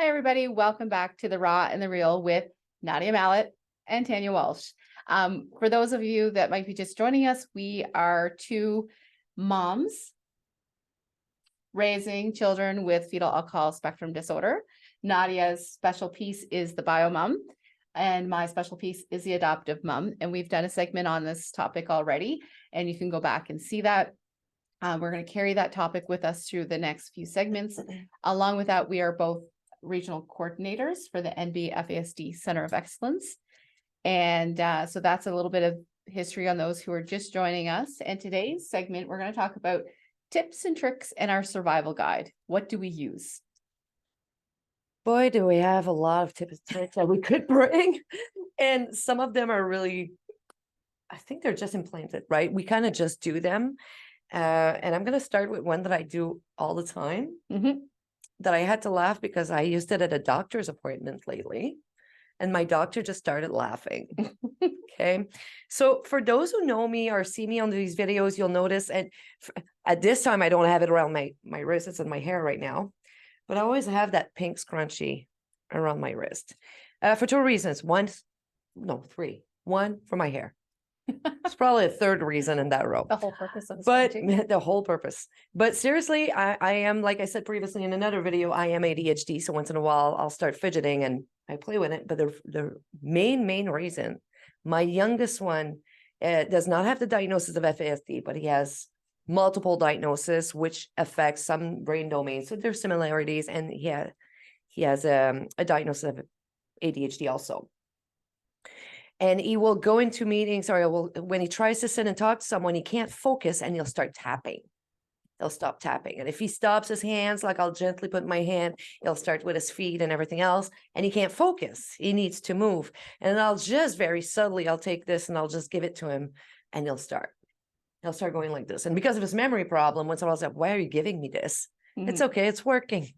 Hi, everybody. Welcome back to The Raw and the Real with Nadia Mallet and Tanya Walsh. For those of you that might be just joining us, we are two moms raising children with fetal alcohol spectrum disorder. Nadia's special piece is the bio mom, and my special piece is the adoptive mom. And we've done a segment on this topic already, and you can go back and see that. We're going to carry that topic with us through the next few segments. Along with that, we are both regional coordinators for the NB FASD Center of Excellence. And so that's a little bit of history on those who are just joining us. And today's segment, we're going to talk about tips and tricks in our survival guide. What do we use? Boy, do we have a lot of tips and tricks that we could bring. And some of them are really, I think they're just implanted, right? We kind of just do them. And I'm going to start with one that I do all the time. That I had to laugh because I used it at a doctor's appointment lately. And my doctor just started laughing. Okay. So for those who know me or see me on these videos, you'll notice, and at this time, I don't have it around my wrist. It's in my hair right now. But I always have that pink scrunchie around my wrist for two reasons. Three. One, for my hair. It's probably a third reason in that row. The whole purpose of the whole purpose. But seriously, I am, like I said previously in another video, I am ADHD. So once in a while, I'll start fidgeting and I play with it. But the main reason, my youngest one does not have the diagnosis of FASD, but he has multiple diagnoses, which affects some brain domains. So there's similarities, and he has a diagnosis of ADHD also. And he will go into meetings, or when he tries to sit and talk to someone, he can't focus and he'll start tapping. He'll stop tapping. And if he stops his hands, like I'll gently put my hand, he'll start with his feet and everything else. And he can't focus. He needs to move. And I'll just very subtly, I'll take this and I'll just give it to him and he'll start going like this. And because of his memory problem, once I was like, why are you giving me this? It's okay. It's working.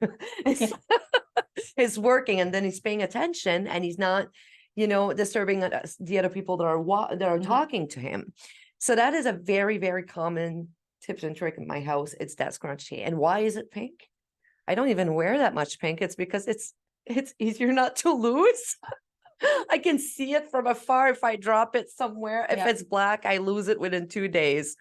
It's working. And then he's paying attention and he's not, disturbing the other people that are talking to him. So that is a very, very common tip and trick in my house. It's that scrunchie. And why is it pink? I don't even wear that much pink. It's because it's easier not to lose. I can see it from afar if I drop it somewhere. If it's black, I lose it within 2 days.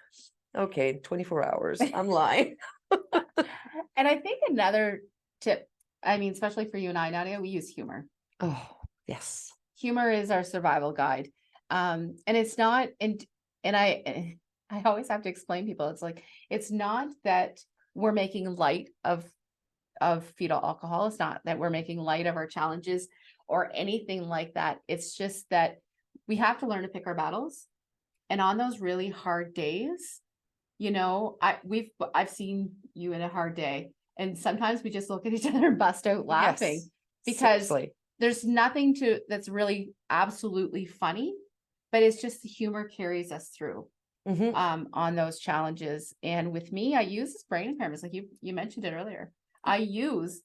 Okay, 24 hours. I'm lying. And I think another tip, especially for you and I, Nadia, we use humor. Oh, yes. Humor is our survival guide. And it's not, and I always have to explain to people, it's not that we're making light of fetal alcohol. It's not that we're making light of our challenges or anything like that. It's just that we have to learn to pick our battles. And on those really hard days, I've seen you in a hard day, and sometimes we just look at each other and bust out laughing because seriously. There's nothing that's really absolutely funny, but it's just the humor carries us through on those challenges. And with me, I use brain impairments, like you mentioned it earlier. I use,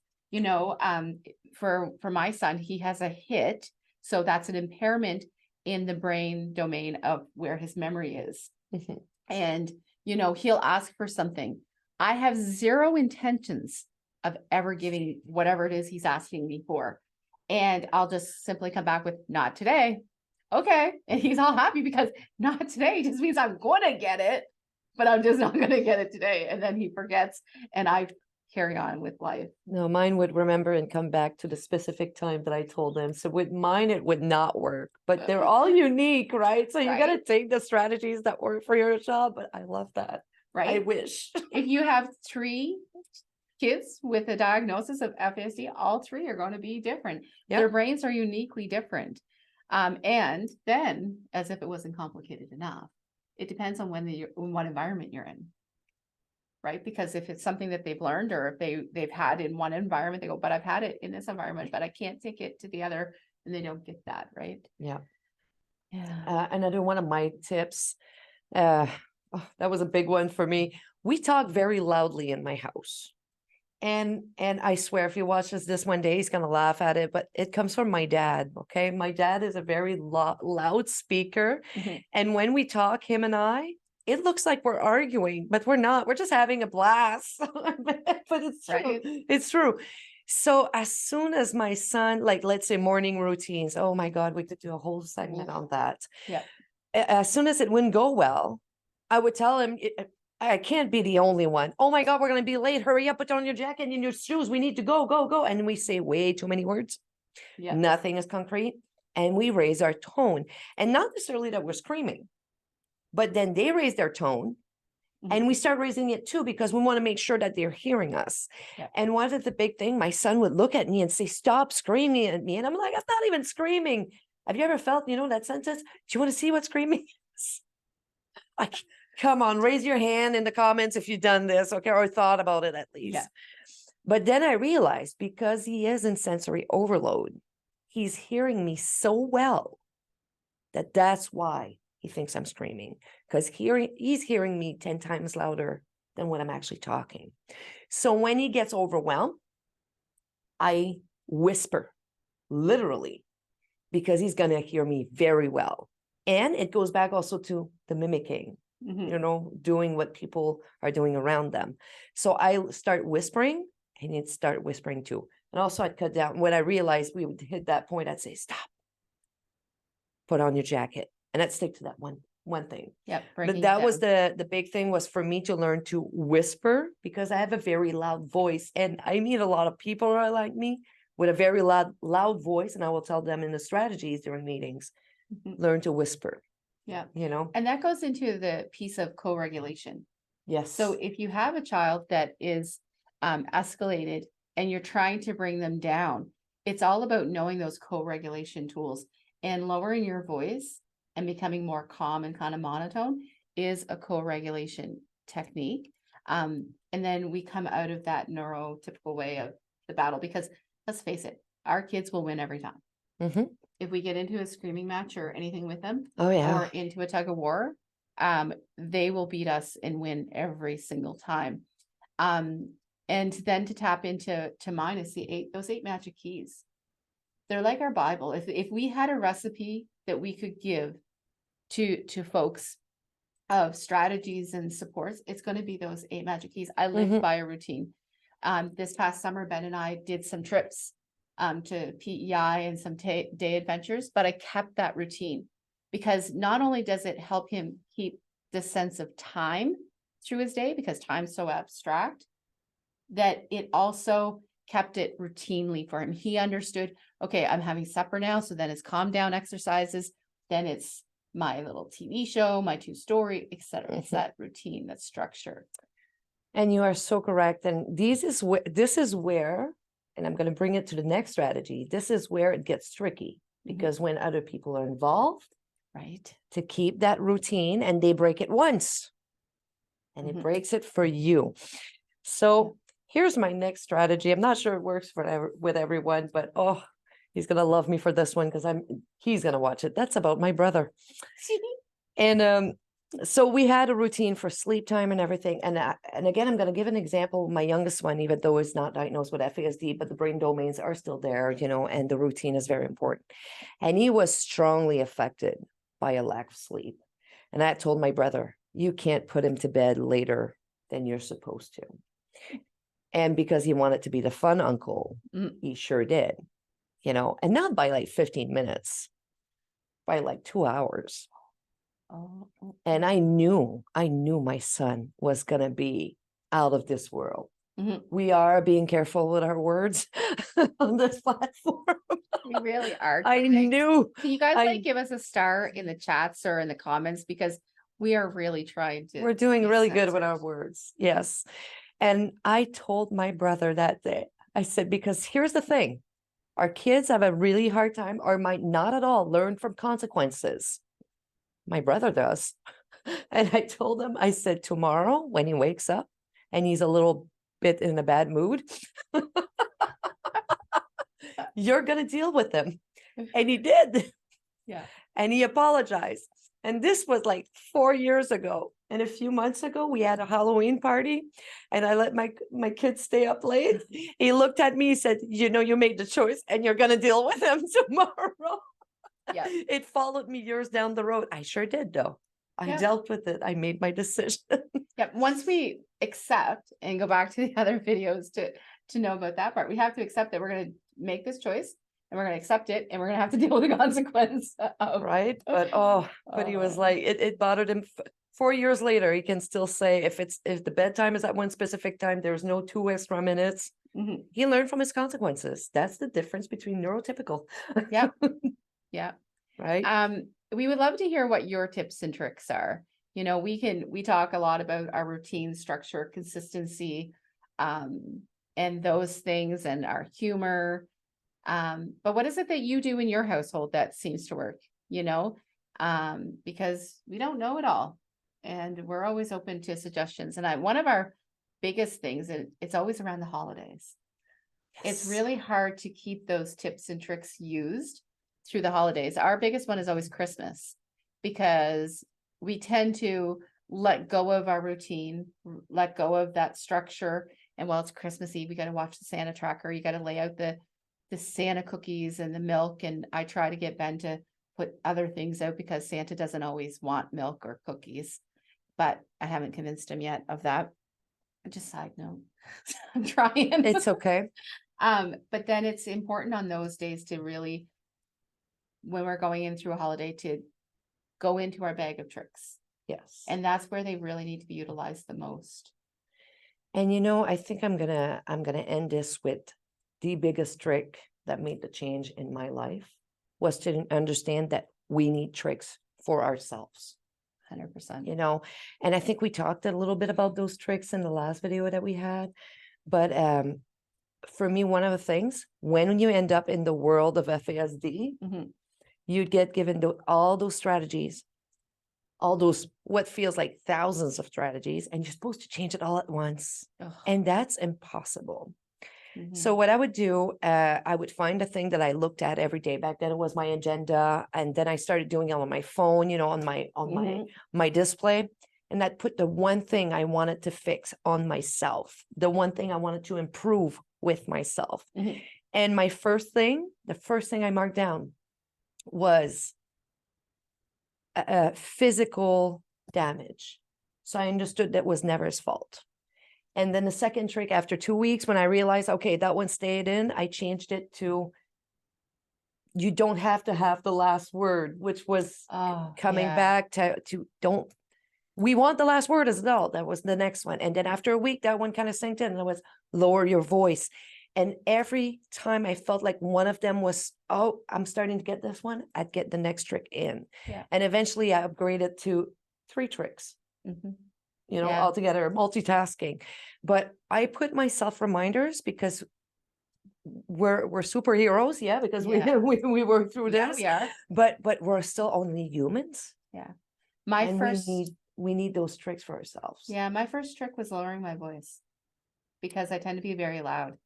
for my son, he has a HIT, so that's an impairment in the brain domain of where his memory is. And he'll ask for something. I have zero intentions of ever giving whatever it is he's asking me for. And I'll just simply come back with, not today. Okay. And he's all happy because not today just means I'm going to get it, but I'm just not going to get it today. And then he forgets and I carry on with life. No, mine would remember and come back to the specific time that I told him. So with mine, it would not work, but they're all unique, right? So you got to take the strategies that work for your job. But I love that. Right. I wish. If you have 3 kids with a diagnosis of FASD, all 3 are going to be different. Yep. Their brains are uniquely different. And then, as if it wasn't complicated enough, it depends on what environment you're in, right? Because if it's something that they've learned, or if they've had in one environment, they go, but I've had it in this environment, but I can't take it to the other, and they don't get that, right? Yeah. Another one of my tips, that was a big one for me. We talk very loudly in my house. And I swear, if he watches this one day, he's going to laugh at it, but it comes from my dad. Okay. My dad is a very loud speaker. And when we talk, him and I, it looks like we're arguing, but we're not. We're just having a blast. But it's true. Right. It's true. So as soon as my son, like let's say morning routines, oh my God, we could do a whole segment on that. Yeah. As soon as it wouldn't go well, I would tell him, I can't be the only one. Oh my God, we're going to be late. Hurry up, put on your jacket and your shoes. We need to go, go, go. And we say way too many words. Yeah. Nothing is concrete. And we raise our tone. And not necessarily that we're screaming, but then they raise their tone. And we start raising it too, because we want to make sure that they're hearing us. Yeah. And one of the big thing, my son would look at me and say, stop screaming at me. And I'm like, I'm not even screaming. Have you ever felt, that sentence? Do you want to see what screaming is? Like, come on, raise your hand in the comments if you've done this, okay, or thought about it at least. Yeah. But then I realized, because he is in sensory overload, he's hearing me so well that's why he thinks I'm screaming, because he's hearing me 10 times louder than when I'm actually talking. So when he gets overwhelmed, I whisper, literally, because he's going to hear me very well. And it goes back also to the mimicking, doing what people are doing around them. So I start whispering, and he'd start whispering too. And also I'd cut down. When I realized we would hit that point, I'd say, stop, put on your jacket. And I'd stick to that one thing. Yeah. But that was the big thing, was for me to learn to whisper, because I have a very loud voice. And I meet a lot of people who are like me with a very loud voice. And I will tell them in the strategies during meetings, learn to whisper. Yeah. And that goes into the piece of co-regulation. Yes. So if you have a child that is escalated and you're trying to bring them down, it's all about knowing those co-regulation tools, and lowering your voice and becoming more calm and kind of monotone is a co-regulation technique. And then we come out of that neurotypical way of the battle, because let's face it, our kids will win every time. If we get into a screaming match or anything with them, or into a tug of war, they will beat us and win every single time. And then to tap into mine is those 8 magic keys. They're like our Bible. If we had a recipe that we could give to folks of strategies and supports, it's going to be those 8 magic keys. I live by a routine. This past summer, Ben and I did some trips to PEI and some day adventures, but I kept that routine, because not only does it help him keep the sense of time through his day, because time's so abstract, that it also kept it routinely for him. He understood, okay, I'm having supper now, so then it's calm down exercises, then it's my little TV show, my 2-story, etc. It's that routine, that structure. And you are so correct. And this is where, and I'm going to bring it to the next strategy, this is where it gets tricky, because when other people are involved, right, to keep that routine, and they break it once, and it breaks it for you. So here's my next strategy. I'm not sure it works with everyone, but he's going to love me for this one, because he's going to watch it. That's about my brother. And so we had a routine for sleep time and everything. And again, I'm going to give an example. My youngest one, even though he's not diagnosed with FASD, but the brain domains are still there, and the routine is very important. And he was strongly affected by a lack of sleep. And I told my brother, you can't put him to bed later than you're supposed to. And because he wanted to be the fun uncle, he sure did, and not by like 15 minutes, by like 2 hours. And I knew my son was going to be out of this world. We are being careful with our words on this platform. We really are. I knew. Can you guys give us a star in the chats or in the comments, because we are really trying to. We're doing really good with our words. Yes. And I told my brother that day, I said, because here's the thing, our kids have a really hard time, or might not at all learn from consequences. My brother does. And I told him, I said, tomorrow when he wakes up and he's a little bit in a bad mood, you're going to deal with him. And he did. Yeah. And he apologized. And this was like 4 years ago. And a few months ago, we had a Halloween party, and I let my kids stay up late. He looked at me, he said, you made the choice, and you're going to deal with him tomorrow. Yeah. It followed me years down the road. I sure did, though. I dealt with it. I made my decision. Yeah. Once we accept and go back to the other videos to know about that part. We have to accept that we're going to make this choice and we're going to accept it and we're going to have to deal with the consequence of Right. But he was like, it bothered him. 4 years later, he can still say if the bedtime is at one specific time, there's no 2 extra minutes. Mhm. He learned from his consequences. That's the difference between neurotypical. Yep. Yeah. Right. We would love to hear what your tips and tricks are. We talk a lot about our routine structure, consistency, and those things, and our humor. But what is it that you do in your household that seems to work? Because we don't know it all, and we're always open to suggestions. And one of our biggest things, it's always around the holidays. It's really hard to keep those tips and tricks used through the holidays. Our biggest one is always Christmas, because we tend to let go of our routine, let go of that structure. And while it's Christmas Eve, we got to watch the Santa tracker. You got to lay out the Santa cookies and the milk. And I try to get Ben to put other things out because Santa doesn't always want milk or cookies, but I haven't convinced him yet of that. Just side note, I'm trying. It's okay. But then it's important on those days to really, when we're going in through a holiday, to go into our bag of tricks. Yes. And that's where they really need to be utilized the most. And I think I'm gonna end this with the biggest trick that made the change in my life was to understand that we need tricks for ourselves. 100%. And I think we talked a little bit about those tricks in the last video that we had. But for me, one of the things, when you end up in the world of FASD, you'd get given all those strategies, all those what feels like thousands of strategies, and you're supposed to change it all at once. And that's impossible. So what I would do, I would find a thing that I looked at every day. Back then it was my agenda. And then I started doing it on my phone, on my display. And I'd put the one thing I wanted to fix on myself, the one thing I wanted to improve with myself. And the first thing I marked down was physical damage. So I understood that was never his fault. And then the second trick, after 2 weeks, when I realized, okay, that one stayed in, I changed it to, you don't have to have the last word, which was coming back to we want the last word as adult. That was the next one. And then after a week, that one kind of sank in, and it was lower your voice. And every time I felt like one of them was, I'm starting to get this one, I'd get the next trick in. And eventually I upgraded to 3 tricks. Altogether, multitasking. But I put myself reminders because we're superheroes, because we work through this. We are. But we're still only humans. We need those tricks for ourselves. My first trick was lowering my voice, because I tend to be very loud.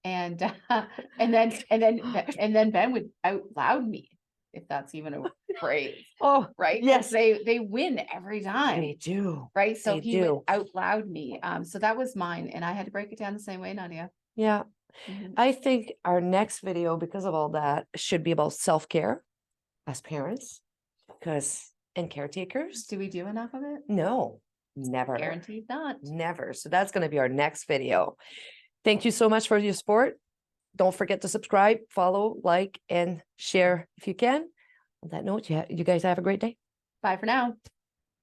And then Ben would out loud me, if that's even a phrase. Right. Yes. They win every time. They do. Right. So he would out loud me. So that was mine. And I had to break it down the same way, Nadia. Yeah. I think our next video, because of all that, should be about self-care as parents, and caretakers. Do we do enough of it? No, never. Guaranteed not. Never. So that's going to be our next video. Thank you so much for your support. Don't forget to subscribe, follow, like, and share if you can. On that note, you guys have a great day. Bye for now.